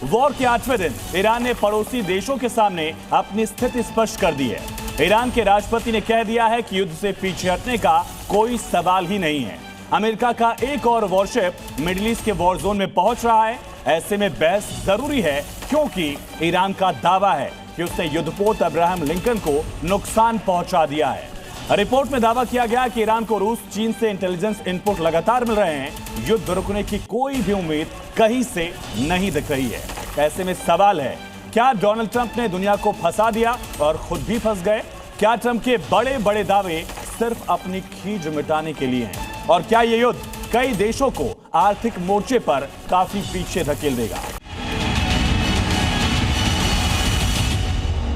War के 8वें दिन Iran ने पड़ोसी देशों के सामने अपनी स्थिति स्पष्ट कर दी है। ईरान के राष्ट्रपति ने कह दिया है कि युद्ध से पीछे हटने का कोई सवाल ही नहीं है। अमेरिका का एक और वॉरशिप मिडिल ईस्ट के वॉर जोन में पहुंच रहा है। ऐसे में बहस जरूरी है क्योंकि ईरान का दावा है कि उसने युद्धपोत अब्राहम लिंकन को नुकसान पहुंचा दिया है। रिपोर्ट में दावा किया गया कि ईरान को रूस चीन से इंटेलिजेंस इनपुट लगातार मिल रहे हैं। युद्ध रुकने की कोई भी उम्मीद कहीं से नहीं दिख रही है। ऐसे में सवाल है, क्या डोनाल्ड ट्रंप ने दुनिया को फंसा दिया और खुद भी फंस गए? क्या ट्रंप के बड़े बड़े दावे सिर्फ अपनी खींच मिटाने के लिए हैं? और क्या यह युद्ध कई देशों को आर्थिक मोर्चे पर काफी पीछे धकेल देगा?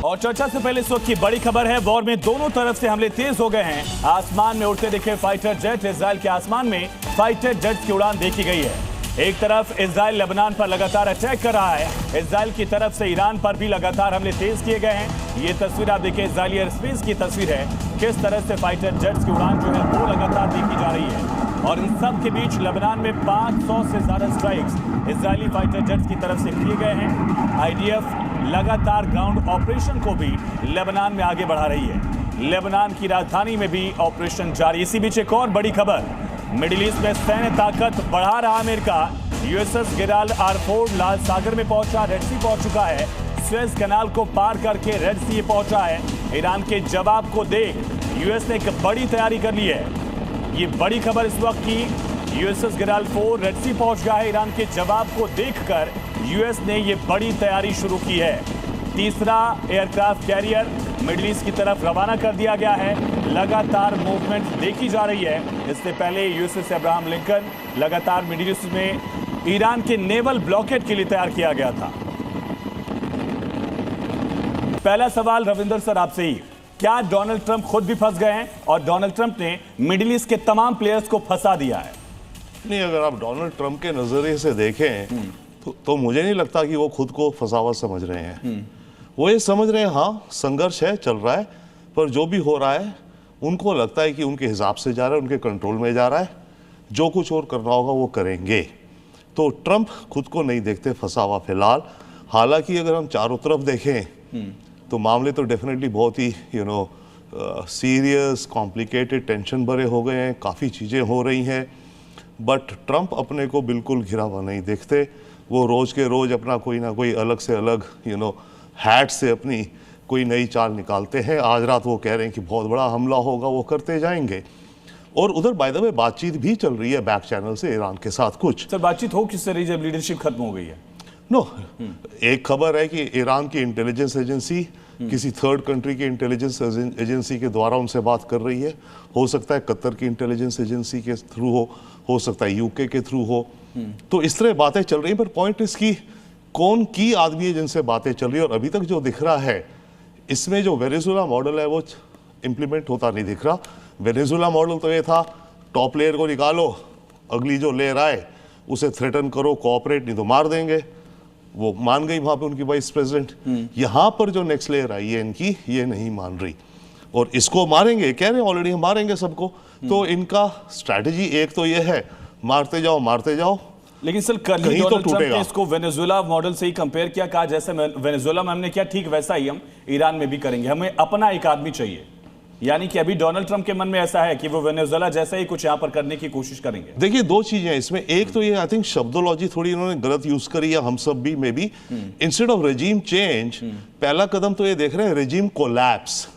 और चर्चा से पहले इस वक्त की बड़ी खबर है, वॉर में दोनों तरफ से हमले तेज हो गए हैं। आसमान में उड़ते दिखे फाइटर जेट। इजराइल के आसमान में फाइटर जेट्स की उड़ान देखी गई है। एक तरफ इजराइल लेबनान पर लगातार अटैक कर रहा है। इजराइल की तरफ से ईरान पर भी लगातार हमले तेज किए गए हैं। ये तस्वीर आप देखिए, इजरायली एयर स्पेस की तस्वीर है। किस तरह से फाइटर जेट्स की उड़ान जो है वो लगातार देखी जा रही है। और इन सब के बीच लेबनान में 500 से ज्यादा स्ट्राइक्स इजरायली फाइटर जेट्स की तरफ से किए गए हैं। आईडीएफ लगातार ग्राउंड ऑपरेशन को भी लेबनान में आगे बढ़ा रही है। लेबनान की राजधानी में भी ऑपरेशन जारी। इसी बीच एक और बड़ी खबर, मिडिल ईस्ट में सैन्य ताकत बढ़ा रहा अमेरिका। यूएसएस गेराल्ड R4 लाल सागर में पहुंचा, रेड सी पहुंच चुका है। सुएज कैनाल को पार करके रेड सी पहुंचा है। ईरान के जवाब को देख यूएस ने एक बड़ी तैयारी कर ली है। ये बड़ी खबर इस वक्त की, यूएसएस गेराल्ड 4 रेड सी पहुंच गया है। ईरान के जवाब को देखकर यूएस ने ये बड़ी तैयारी शुरू की है। तीसरा एयरक्राफ्ट कैरियर मिडिल ईस्ट की तरफ रवाना कर दिया गया है। लगातार मूवमेंट देखी जा रही है। इससे पहले यूएसएस अब्राहम लिंकन लगातार मिडिल ईस्ट में ईरान के नेवल ब्लॉकेट के लिए तैयार किया गया था। पहला सवाल रविंदर सर आपसे ही, क्या डोनाल्ड ट्रंप खुद भी फंस गए हैं और डोनाल्ड ट्रंप ने मिडिल ईस्ट के तमाम प्लेयर्स को फंसा दिया है? नहीं, अगर आप डोनाल्ड ट्रंप के नजरिए से देखें तो मुझे नहीं लगता कि वो खुद को फंसावा समझ रहे हैं। वो ये समझ रहे हैं हाँ संघर्ष है, चल रहा है, पर जो भी हो रहा है उनको लगता है कि उनके हिसाब से जा रहा है, उनके कंट्रोल में जा रहा है। जो कुछ और करना होगा वो करेंगे। तो ट्रंप खुद को नहीं देखते फंसावा फिलहाल। हालांकि अगर हम चारों तरफ देखें तो मामले तो डेफिनेटली बहुत ही सीरियस, कॉम्प्लिकेटेड, टेंशन भरे हो गए हैं। काफ़ी चीज़ें हो रही हैं, बट ट्रंप अपने को बिल्कुल घिरा हुआ नहीं देखते। वो रोज़ के रोज़ अपना कोई ना कोई अलग से अलग हैट से अपनी कोई नई चाल निकालते हैं। आज रात वो कह रहे हैं कि बहुत बड़ा हमला होगा, वो करते जाएंगे। और उधर बाय द वे बातचीत भी चल रही है बैक चैनल से ईरान के साथ। कुछ सर बातचीत हो किससे रही जब लीडरशिप खत्म हो गई है? एक खबर है कि ईरान की इंटेलिजेंस एजेंसी किसी थर्ड कंट्री की इंटेलिजेंस एजेंसी के द्वारा उनसे बात कर रही है। हो सकता है कतर की इंटेलिजेंस एजेंसी के थ्रू हो सकता है यूके के थ्रू हो। तो इस तरह बातें चल रही हैं, पर पॉइंट इसकी कौन की आदमी है जिनसे बातें चल रही है। और अभी तक जो दिख रहा है इसमें जो वेनेजुएला मॉडल है वो इंप्लीमेंट होता नहीं दिख रहा। वेनेजुएला मॉडल तो ये था, टॉप लेयर को निकालो, अगली जो लेयर आए उसे थ्रेटन करो, कोऑपरेट, नहीं तो मार देंगे। वो मान गई वहां पे उनकी वाइस प्रेसिडेंट। यहां पर जो नेक्स्ट लेयर आई है इनकी, ये नहीं मान रही और इसको मारेंगे, कह रहे हैं ऑलरेडी हम मारेंगे सबको। तो इनका स्ट्रैटेजी एक तो ये है, मारते जाओ मारते जाओ। लेकिन सर कल ही डोनाल्ड ट्रंप ने इसको वेनेजुएला मॉडल से ही कंपेयर किया, कहा जैसे वेनेजुएला में हमने किया ठीक वैसा ही हम ईरान में भी करेंगे, हमें अपना एक आदमी चाहिए। यानी कि अभी डोनाल्ड ट्रंप के मन में ऐसा है कि वो वेनेजुएला जैसा ही कुछ यहां पर करने की कोशिश करेंगे। देखिए दो चीजें इसमें, एक तो ये आई थिंक शब्दोलॉजी थोड़ी इन्होंने गलत यूज करी, या हम सब भी में भी। इंस्टेड ऑफ रेजिम चेंज, पहला कदम तो ये देख रहे हैं रेजिम कोलैप्स,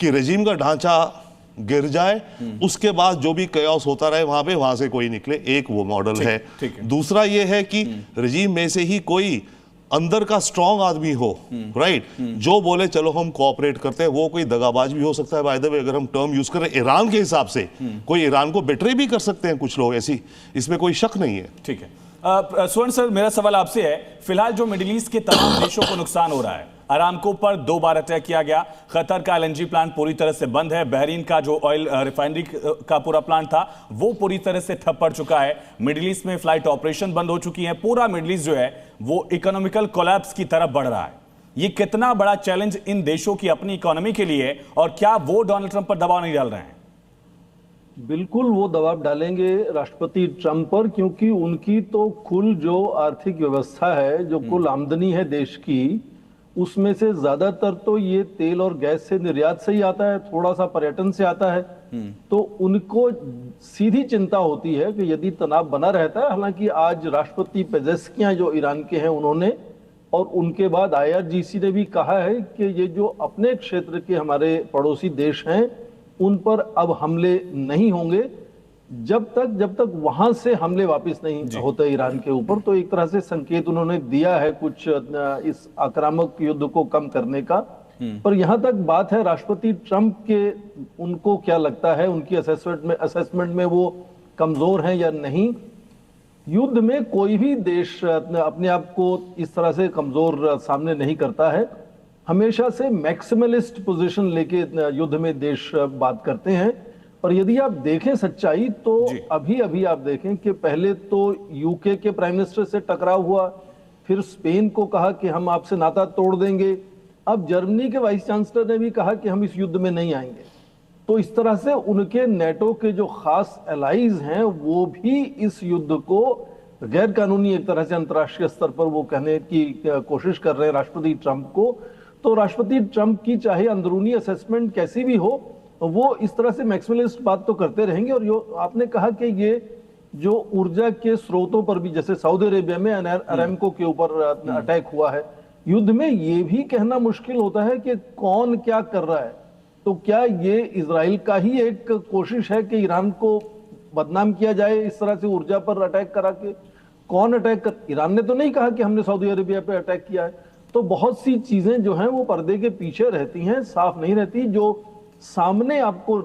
कि रेजिम का ढांचा गिर जाए, उसके बाद जो भी कयास होता रहे वहां पे, वहां से कोई निकले। एक वो मॉडल है। दूसरा ये है कि रेजिम में से ही कोई अंदर का स्ट्रॉन्ग आदमी हो, राइट, जो बोले चलो हम कोऑपरेट करते हैं। वो कोई दगाबाज भी हो सकता है बाय द वे, अगर हम टर्म यूज करें ईरान के हिसाब से। कोई ईरान को बेट्रे भी कर सकते हैं कुछ लोग, ऐसी इसमें कोई शक नहीं है। ठीक है स्वर्ण सर, मेरा सवाल आपसे है, फिलहाल जो मिडिल ईस्ट के तमाम देशों को नुकसान हो रहा है, अरामको पर 2 बार अटैक किया गया, कतर का एलएनजी प्लांट पूरी तरह से बंद है, बहरीन का जो ऑयल रिफाइनरी का पूरा प्लांट था वो पूरी तरह से ठप पड़ चुका है, मिडिल ईस्ट में फ्लाइट ऑपरेशन बंद हो चुकी है, पूरा मिडिल ईस्ट जो है वो इकोनॉमिकल कोलैप्स की तरफ बढ़ रहा है। ये कितना बड़ा चैलेंज इन देशों की अपनी इकोनॉमी के लिए, और क्या वो डोनाल्ड ट्रंप पर दबाव नहीं डाल रहे हैं? बिल्कुल वो दबाव डालेंगे राष्ट्रपति ट्रंप पर, क्योंकि उनकी तो कुल जो आर्थिक व्यवस्था है, जो कुल आमदनी है देश की, उसमें से ज्यादातर तो ये तेल और गैस से निर्यात से ही आता है, थोड़ा सा पर्यटन से आता है। तो उनको सीधी चिंता होती है कि यदि तनाव बना रहता है, हालांकि आज राष्ट्रपति पेजेस्कियां जो ईरान के हैं उन्होंने, और उनके बाद IRGC ने भी कहा है कि ये जो अपने क्षेत्र के हमारे पड़ोसी देश हैं उन पर अब हमले नहीं होंगे जब तक वहां से हमले वापस नहीं होते ईरान के ऊपर। तो एक तरह से संकेत उन्होंने दिया है कुछ इस आक्रामक युद्ध को कम करने का। पर यहां तक बात है राष्ट्रपति ट्रंप के, उनको क्या लगता है, उनकी असेसमेंट में वो कमजोर हैं या नहीं। युद्ध में कोई भी देश अपने आप को इस तरह से कमजोर सामने नहीं करता है, हमेशा से मैक्सिमलिस्ट पोजीशन लेके युद्ध में देश बात करते हैं। और यदि आप देखें सच्चाई तो अभी आप देखें कि पहले तो यूके के प्राइम मिनिस्टर से टकराव हुआ, फिर स्पेन को कहा कि हम आपसे नाता तोड़ देंगे, अब जर्मनी के वाइस चांसलर ने भी कहा कि हम इस युद्ध में नहीं आएंगे। तो इस तरह से उनके नेटो के जो खास एलाइज हैं वो भी इस युद्ध को गैर कानूनी एक तरह से अंतर्राष्ट्रीय स्तर पर वो कहने की कोशिश कर रहे हैं राष्ट्रपति ट्रंप को। तो राष्ट्रपति ट्रंप की चाहे अंदरूनी असेसमेंट कैसी भी हो, वो इस तरह से मैक्सिमलिस्ट बात तो करते रहेंगे। और जो आपने कहा कि ये जो ऊर्जा के स्रोतों पर भी, जैसे सऊदी अरेबिया में अरामको के ऊपर अटैक हुआ है, युद्ध में ये भी कहना मुश्किल होता है कि कौन क्या कर रहा है। तो क्या ये इजराइल का ही एक कोशिश है कि ईरान को बदनाम किया जाए इस तरह से ऊर्जा पर अटैक करा के? कौन अटैक कर, ईरान ने तो नहीं कहा कि हमने सऊदी अरेबिया पे अटैक किया है। तो बहुत सी चीजें जो हैं वो पर्दे के पीछे रहती हैं, साफ नहीं रहती। जो सामने आपको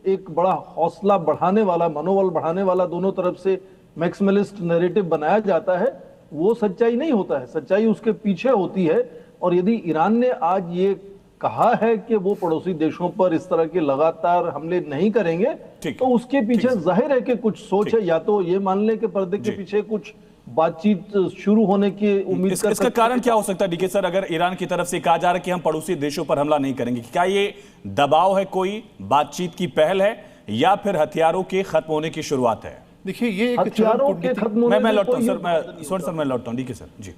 एक बड़ा हौसला बढ़ाने वाला, मनोबल बढ़ाने वाला, दोनों तरफ से मैक्सिमलिस्ट नैरेटिव बनाया जाता है, वो सच्चाई नहीं होता है। सच्चाई उसके पीछे होती है। और यदि ईरान ने आज ये कहा है कि वो पड़ोसी देशों पर इस तरह के लगातार हमले नहीं करेंगे, तो उसके पीछे जाहिर है कि कुछ सोच है, या तो ये मान ले कि पर्दे के पीछे कुछ बातचीत शुरू होने की उम्मीद कर इसका कारण क्या हो सकता है डीके सर? अगर ईरान की तरफ से कहा जा रहा है कि हम पड़ोसी देशों पर हमला नहीं करेंगे, क्या ये दबाव है, कोई बातचीत की पहल है, या फिर हथियारों के खत्म होने की शुरुआत है? देखिए ये एक हथियारों के खत्म मैं लौटता हूं सर, मैं लौटता हूं, ठीक है सर जी।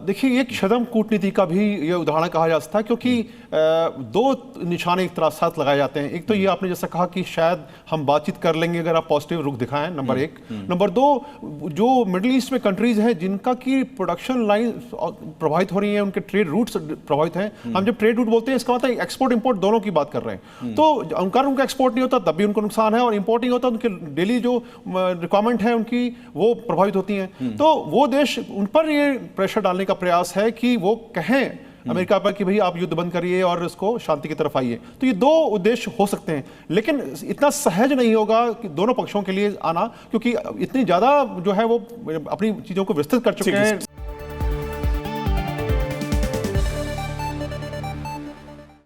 देखिए ये छद्म कूटनीति का भी ये उदाहरण कहा जा सकता है, क्योंकि दो निशाने एक तरह साथ लगाए जाते हैं। एक तो ये आपने जैसा कहा कि शायद हम बातचीत कर लेंगे अगर आप पॉजिटिव रुख दिखाएं, नंबर एक। नंबर दो, जो मिडिल ईस्ट में कंट्रीज हैं जिनका की प्रोडक्शन लाइन प्रभावित हो रही है, उनके ट्रेड रूट्स प्रभावित हैं। हम जब ट्रेड रूट बोलते हैं इसका मतलब एक्सपोर्ट इंपोर्ट दोनों की बात कर रहे हैं। तो उनका एक्सपोर्ट नहीं होता तब भी उनको नुकसान है, और इंपोर्टिंग होता है, उनके डेली जो रिक्वायरमेंट है उनकी वो प्रभावित होती हैं। तो वो देश, उन पर ये प्रेशर डालने का प्रयास है कि वो कहें अमेरिका पर कि भाई आप युद्ध बंद करिए और इसको शांति की तरफ आइए। तो ये दो उद्देश्य हो सकते हैं, लेकिन इतना सहज नहीं होगा कि दोनों पक्षों के लिए आना, क्योंकि इतनी ज्यादा जो है वो अपनी चीजों को विस्तृत कर चुके हैं